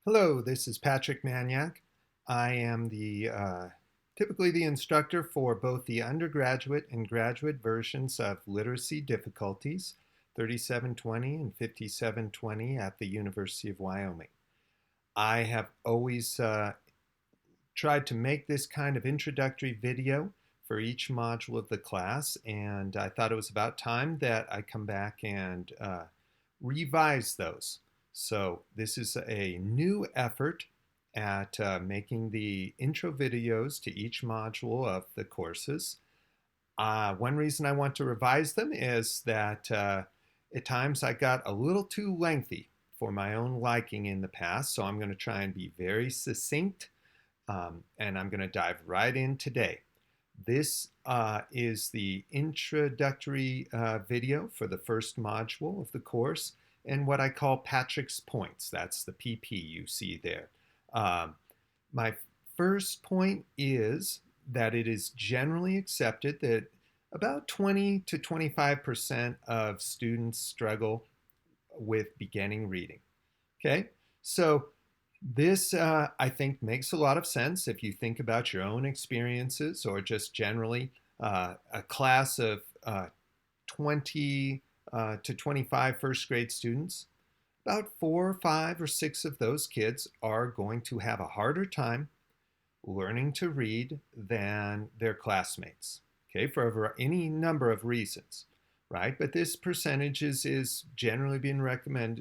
Hello, this is Patrick Manyak. I am typically the instructor for both the undergraduate and graduate versions of literacy difficulties, 3720 and 5720 at the University of Wyoming. I have always tried to make this kind of introductory video for each module of the class, and I thought it was about time that I come back and revise those. So this is a new effort at making the intro videos to each module of the courses. One reason I want to revise them is that at times I got a little too lengthy for my own liking in the past, so I'm going to try and be very succinct, and I'm going to dive right in today. This is the introductory video for the first module of the course and what I call Patrick's points. That's the PP you see there. My first point is that it is generally accepted that about 20 to 25% of students struggle with beginning reading. Okay, so this, I think, makes a lot of sense if you think about your own experiences or just generally a class of 20 to 25 first grade students. About 4, 5, or 6 of those kids are going to have a harder time learning to read than their classmates, okay, for any number of reasons, right? But this percentage is generally being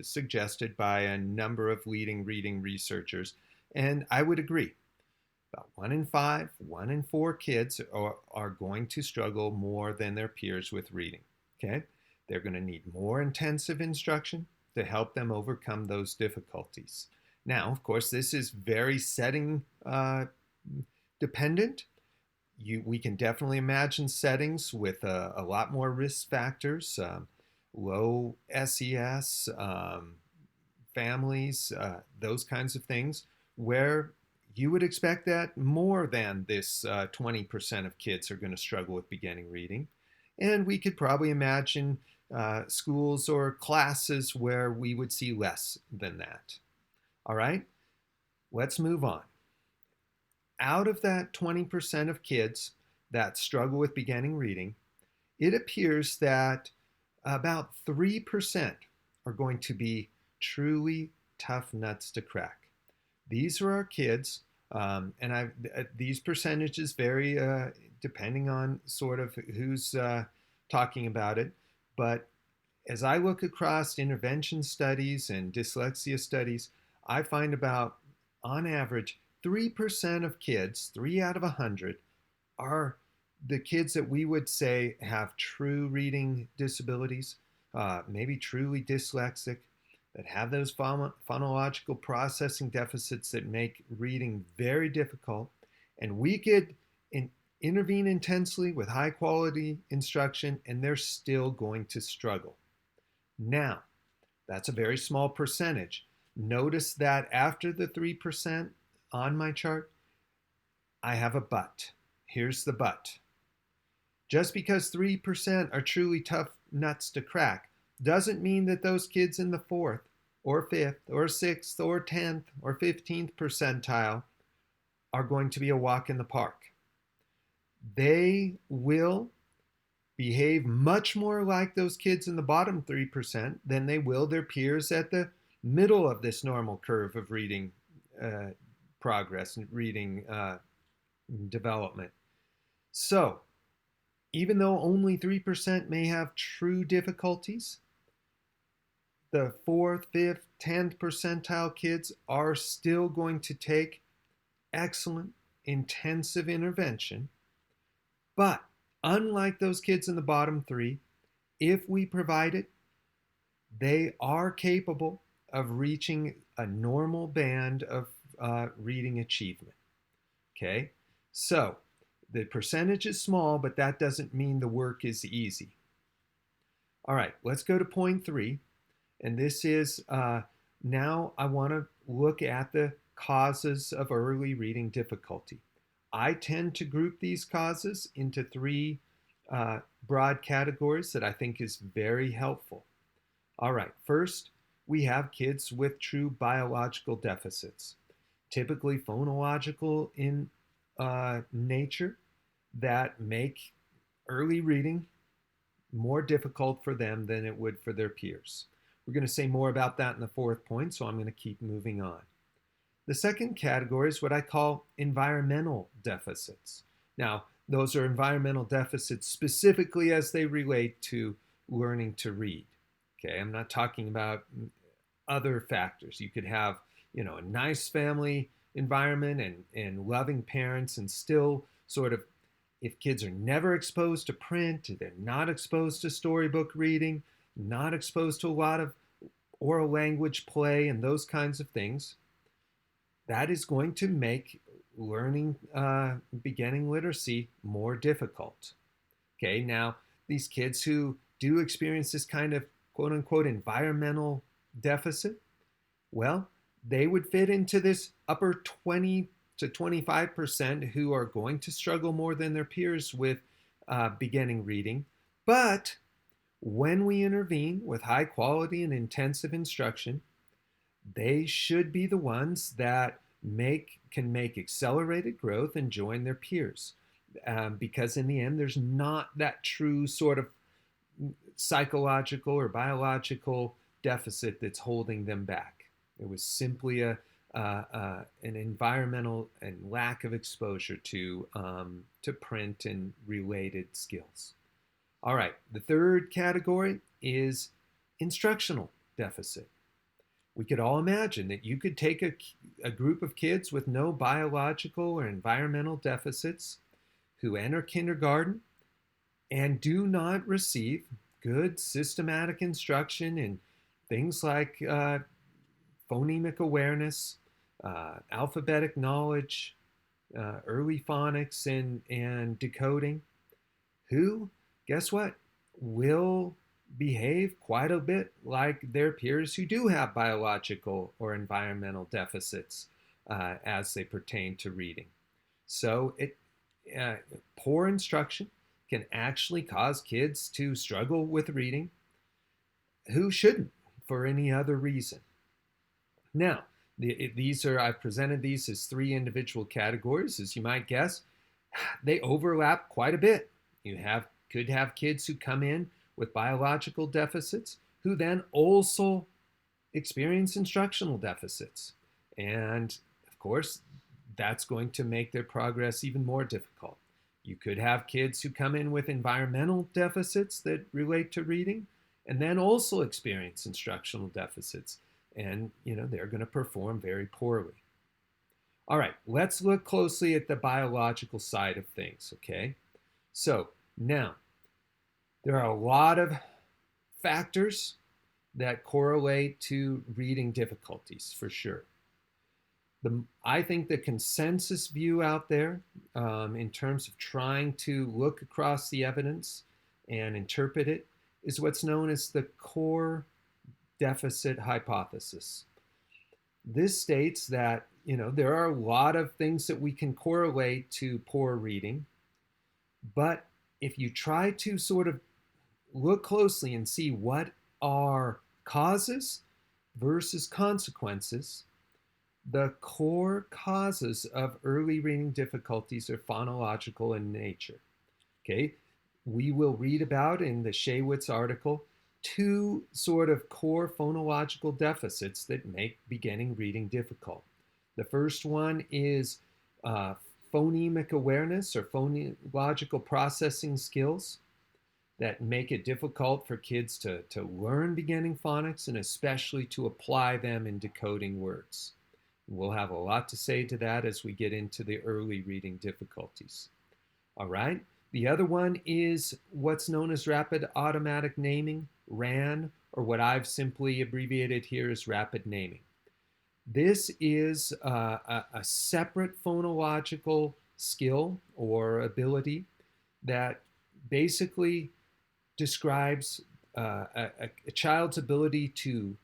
suggested by a number of leading reading researchers, and I would agree. About 1 in 5, 1 in 4 kids are going to struggle more than their peers with reading, okay? They're going to need more intensive instruction to help them overcome those difficulties. Now, of course, this is very setting dependent. We can definitely imagine settings with a lot more risk factors, low SES, families, those kinds of things, where you would expect that more than this 20% of kids are going to struggle with beginning reading. And we could probably imagine schools or classes where we would see less than that. All right, let's move on. Out of that 20% of kids that struggle with beginning reading, it appears that about 3% are going to be truly tough nuts to crack. These are our kids, and these percentages vary depending on sort of who's talking about it. But as I look across intervention studies and dyslexia studies, I find about, on average, 3% of kids, 3 out of 100, are the kids that we would say have true reading disabilities, maybe truly dyslexic, that have those phonological processing deficits that make reading very difficult. And we could intervene intensely with high quality instruction, and they're still going to struggle. Now, that's a very small percentage. Notice that after the 3% on my chart, I have a but. Here's the but. Just because 3% are truly tough nuts to crack doesn't mean that those kids in the 4th or 5th or 6th or 10th or 15th percentile are going to be a walk in the park. They will behave much more like those kids in the bottom 3% than they will their peers at the middle of this normal curve of reading progress and reading development. So, even though only 3% may have true difficulties, the 4th, 5th, 10th percentile kids are still going to take excellent, intensive intervention. But unlike those kids in the bottom 3, if we provide it, they are capable of reaching a normal band of reading achievement. Okay, so the percentage is small, but that doesn't mean the work is easy. All right, let's go to point 3. And this is now I want to look at the causes of early reading difficulty. I tend to group these causes into 3 broad categories that I think is very helpful. All right, first, we have kids with true biological deficits, typically phonological in nature, that make early reading more difficult for them than it would for their peers. We're going to say more about that in the fourth point, so I'm going to keep moving on. The second category is what I call environmental deficits. Now, those are environmental deficits specifically as they relate to learning to read. Okay, I'm not talking about other factors. You could have, a nice family environment and loving parents and still sort of, if kids are never exposed to print, they're not exposed to storybook reading, not exposed to a lot of oral language play and those kinds of things, that is going to make learning beginning literacy more difficult. Okay, now these kids who do experience this kind of quote unquote environmental deficit, well, they would fit into this upper 20 to 25% who are going to struggle more than their peers with beginning reading. But when we intervene with high quality and intensive instruction, they should be the ones that can make accelerated growth and join their peers. Because in the end, there's not that true sort of psychological or biological deficit that's holding them back. It was simply an environmental and lack of exposure to print and related skills. All right, the third category is instructional deficit. We could all imagine that you could take a group of kids with no biological or environmental deficits who enter kindergarten and do not receive good systematic instruction in things like phonemic awareness, alphabetic knowledge, early phonics and decoding, who, guess what, will behave quite a bit like their peers who do have biological or environmental deficits as they pertain to reading. So poor instruction can actually cause kids to struggle with reading who shouldn't for any other reason. Now, I've presented these as three individual categories. As you might guess, they overlap quite a bit. Could have kids who come in with biological deficits who then also experience instructional deficits. And of course, that's going to make their progress even more difficult. You could have kids who come in with environmental deficits that relate to reading and then also experience instructional deficits. And, they're going to perform very poorly. All right, let's look closely at the biological side of things, okay? So now, there are a lot of factors that correlate to reading difficulties, for sure. I think the consensus view out there in terms of trying to look across the evidence and interpret it is what's known as the core deficit hypothesis. This states that, there are a lot of things that we can correlate to poor reading, but if you try to sort of look closely and see what are causes versus consequences, the core causes of early reading difficulties are phonological in nature. Okay, we will read about in the Shaywitz article two sort of core phonological deficits that make beginning reading difficult. The first one is phonemic awareness or phonological processing skills that make it difficult for kids to learn beginning phonics and especially to apply them in decoding words. We'll have a lot to say to that as we get into the early reading difficulties. All right. The other one is what's known as rapid automatic naming, RAN, or what I've simply abbreviated here as rapid naming. This is a separate phonological skill or ability that basically describes a child's ability to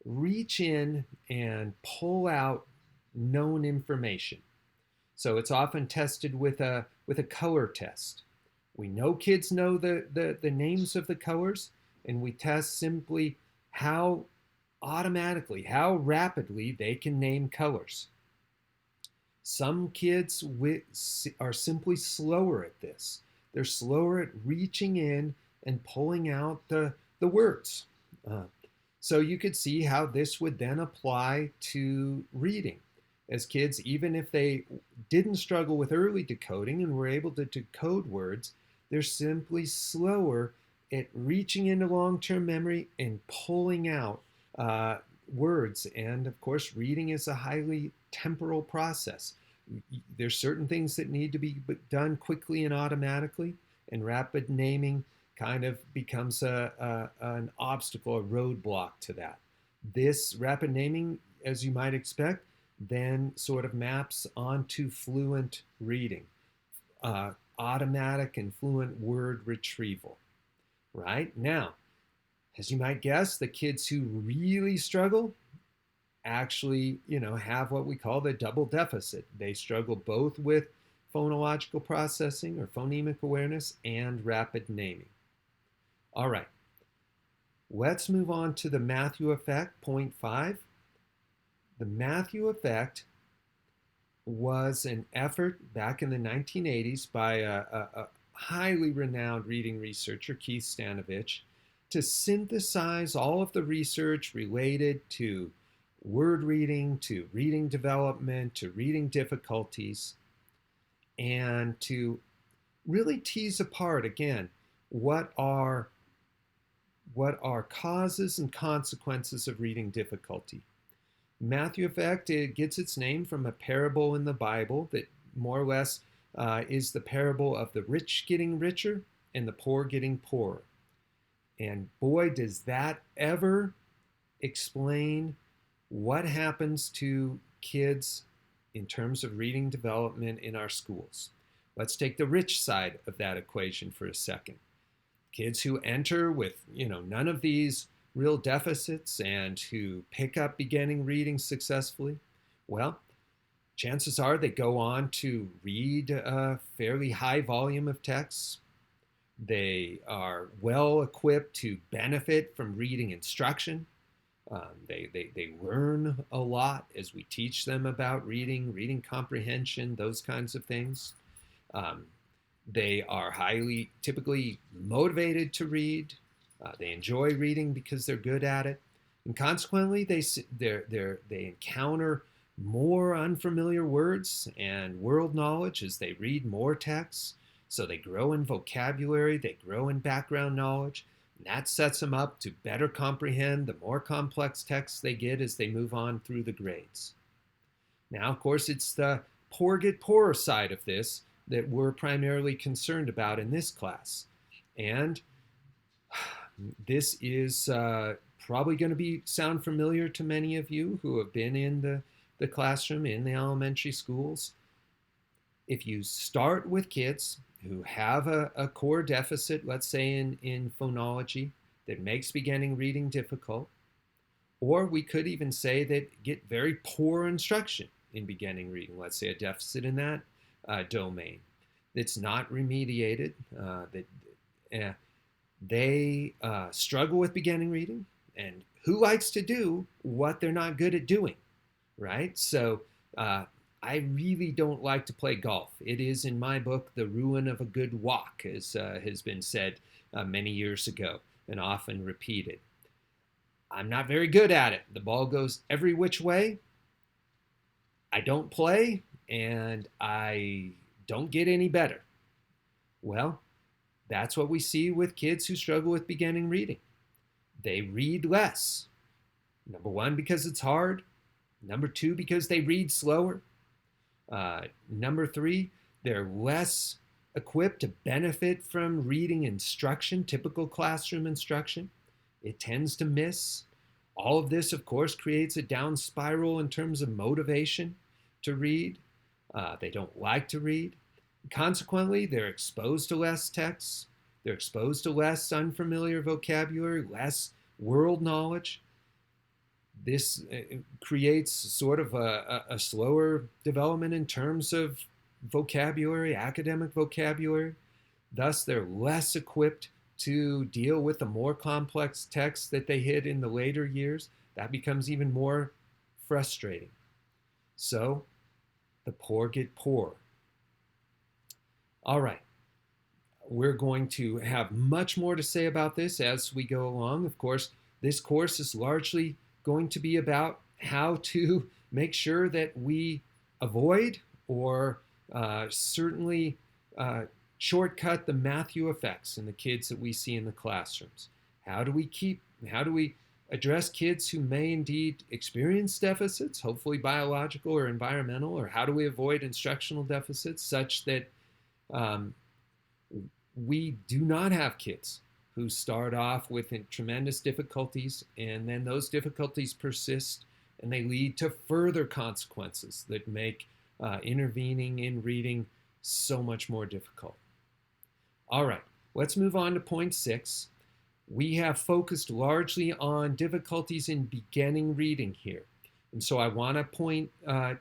reach in and pull out known information. So it's often tested with a color test. We know kids know the names of the colors, and we test simply how automatically how rapidly they can name colors. Some kids are simply slower at this. They're slower at reaching in and pulling out the words. Uh, so you could see how this would then apply to reading. As kids, even if they didn't struggle with early decoding and were able to decode words, they're simply slower at reaching into long term memory and pulling out words. And of course, reading is a highly temporal process. There's certain things that need to be done quickly and automatically, and rapid naming kind of becomes an obstacle, a roadblock to that. This rapid naming, as you might expect, then sort of maps onto fluent reading, automatic and fluent word retrieval. Right? Now, as you might guess, the kids who really struggle actually, have what we call the double deficit. They struggle both with phonological processing or phonemic awareness and rapid naming. All right, let's move on to the Matthew effect, point 5. The Matthew effect was an effort back in the 1980s by a highly renowned reading researcher, Keith Stanovich, to synthesize all of the research related to word reading, to reading development, to reading difficulties, and to really tease apart again what are causes and consequences of reading difficulty. Matthew effect, it gets its name from a parable in the Bible that more or less is the parable of the rich getting richer and the poor getting poorer. And boy, does that ever explain what happens to kids in terms of reading development in our schools. Let's take the rich side of that equation for a second. Kids who enter with, none of these real deficits and who pick up beginning reading successfully, well, chances are they go on to read a fairly high volume of texts. They are well equipped to benefit from reading instruction. They learn a lot as we teach them about reading comprehension, those kinds of things. Um, they are typically motivated to read. They enjoy reading because they're good at it, and consequently, they encounter more unfamiliar words and world knowledge as they read more texts. So they grow in vocabulary, they grow in background knowledge, and that sets them up to better comprehend the more complex texts they get as they move on through the grades. Now, of course, it's the poor get poorer side of this that we're primarily concerned about in this class. And this is probably going to sound familiar to many of you who have been in the classroom in the elementary schools. If you start with kids who have a core deficit, let's say in phonology, that makes beginning reading difficult, or we could even say that get very poor instruction in beginning reading, let's say a deficit in that domain that's not remediated, they struggle with beginning reading, and who likes to do what they're not good at doing, right? So I really don't like to play golf. It is, in my book, the ruin of a good walk, as has been said many years ago and often repeated. I'm not very good at it. The ball goes every which way. I don't play, and I don't get any better. Well, that's what we see with kids who struggle with beginning reading. They read less. Number one, because it's hard. Number two, because they read slower. Number three, they're less equipped to benefit from reading instruction, typical classroom instruction. It tends to miss. All of this, of course, creates a down spiral in terms of motivation to read. They don't like to read. Consequently, they're exposed to less texts. They're exposed to less unfamiliar vocabulary, less world knowledge. This creates sort of a slower development in terms of vocabulary, academic vocabulary. Thus, they're less equipped to deal with the more complex texts that they hit in the later years. that becomes even more frustrating. So the poor get poorer. All right, we're going to have much more to say about this as we go along. Of course, this course is largely going to be about how to make sure that we avoid or certainly shortcut the Matthew effects in the kids that we see in the classrooms. How do we address kids who may indeed experience deficits, hopefully biological or environmental, or how do we avoid instructional deficits such that um, we do not have kids who start off with tremendous difficulties and then those difficulties persist and they lead to further consequences that make intervening in reading so much more difficult. All right, let's move on to point 6. We have focused largely on difficulties in beginning reading here. And so I want to point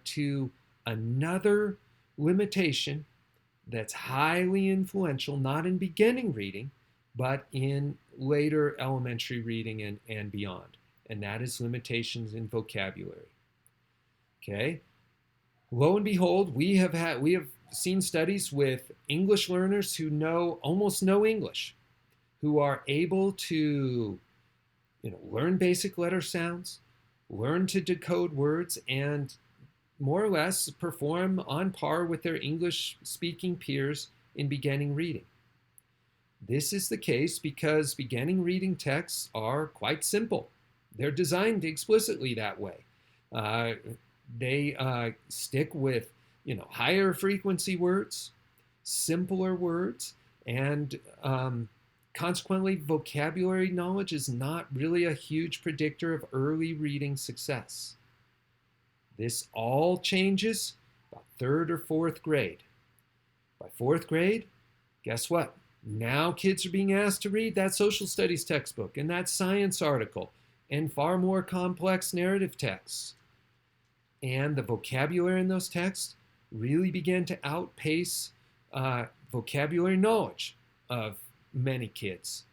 to another limitation that's highly influential, not in beginning reading, but in later elementary reading and beyond. And that is limitations in vocabulary. Okay. Lo and behold, we have seen studies with English learners who know almost no English, who are able to, learn basic letter sounds, learn to decode words, and more or less perform on par with their English-speaking peers in beginning reading. This is the case because beginning reading texts are quite simple. They're designed explicitly that way. They stick with, higher frequency words, simpler words, and consequently, vocabulary knowledge is not really a huge predictor of early reading success. This all changes by 3rd or 4th grade. By 4th grade, guess what? Now kids are being asked to read that social studies textbook and that science article and far more complex narrative texts. And the vocabulary in those texts really began to outpace vocabulary knowledge of many kids.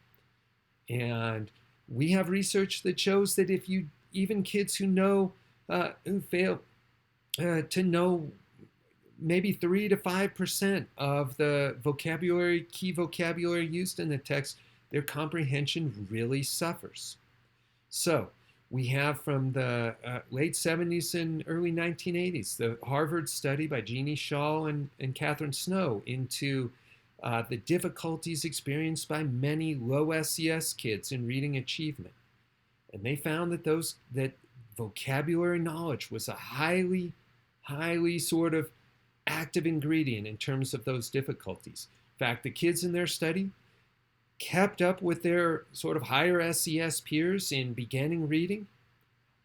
And we have research that shows that if you, even kids who fail to know maybe 3 to 5% of the key vocabulary used in the text, their comprehension really suffers. So we have from the late 70s and early 1980s, the Harvard study by Jeannie Shaw and Catherine Snow into the difficulties experienced by many low SES kids in reading achievement. And they found that vocabulary knowledge was a highly sort of active ingredient in terms of those difficulties. In fact, the kids in their study kept up with their sort of higher SES peers in beginning reading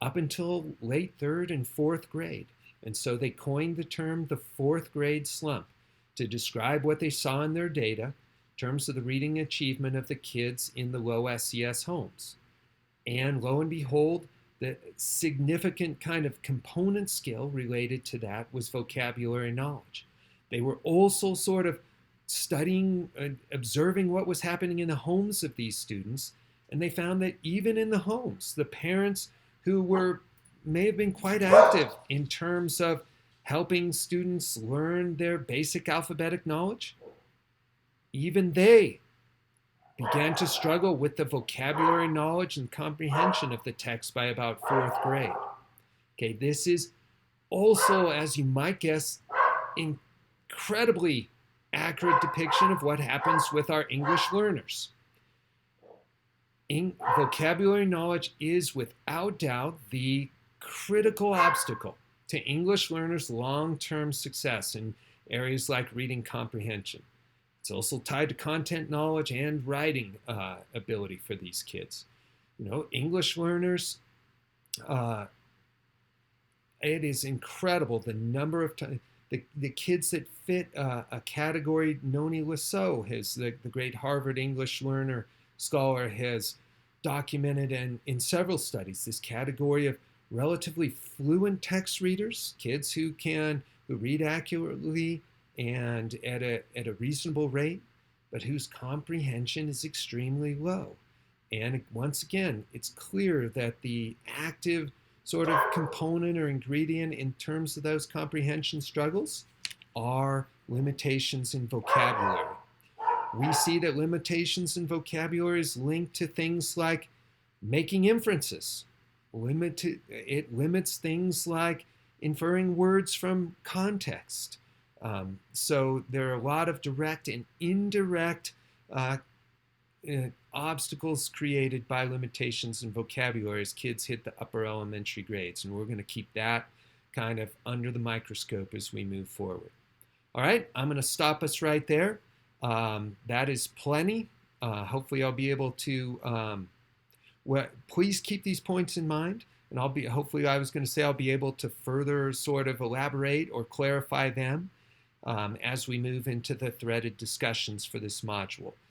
up until late 3rd and 4th grade. And so they coined the term the 4th grade slump to describe what they saw in their data in terms of the reading achievement of the kids in the low SES homes. And lo and behold, the significant kind of component skill related to that was vocabulary knowledge. They were also sort of studying, observing what was happening in the homes of these students, and they found that even in the homes, the parents who may have been quite active in terms of helping students learn their basic alphabetic knowledge, even they began to struggle with the vocabulary knowledge and comprehension of the text by about 4th grade. Okay, this is also, as you might guess, incredibly accurate depiction of what happens with our English learners. Vocabulary knowledge is without doubt the critical obstacle to English learners' long-term success in areas like reading comprehension. It's also tied to content knowledge and writing ability for these kids. English learners, it is incredible the number of times, the kids that fit a category. Noni Lasso, the great Harvard English learner scholar, has documented in several studies this category of relatively fluent text readers, kids who read accurately and at a reasonable rate, but whose comprehension is extremely low. And once again, it's clear that the active sort of component or ingredient in terms of those comprehension struggles are limitations in vocabulary. We see that limitations in vocabulary is linked to things like making inferences. It limits things like inferring words from context. So there are a lot of direct and indirect uh, obstacles created by limitations in vocabulary as kids hit the upper elementary grades. And we're going to keep that kind of under the microscope as we move forward. All right, I'm going to stop us right there. That is plenty. Hopefully, I'll be able to. Please keep these points in mind, and Hopefully, I was going to say I'll be able to further sort of elaborate or clarify them as we move into the threaded discussions for this module.